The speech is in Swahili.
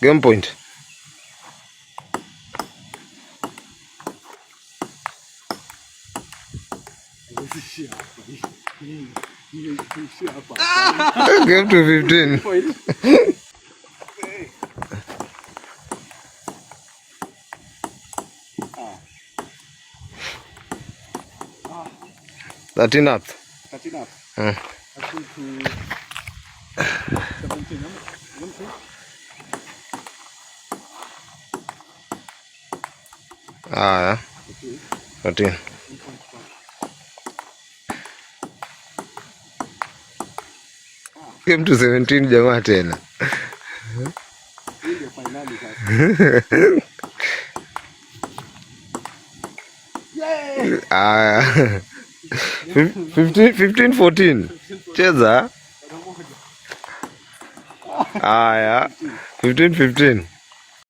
Game point. Game to 15. 13 up. 13 up. Mm. Actually to 17. Yeah. 13. Game to 17 jamaa tena. Ndio finali sasa. Yay! 15-14. Cheza. Haya. 15-15.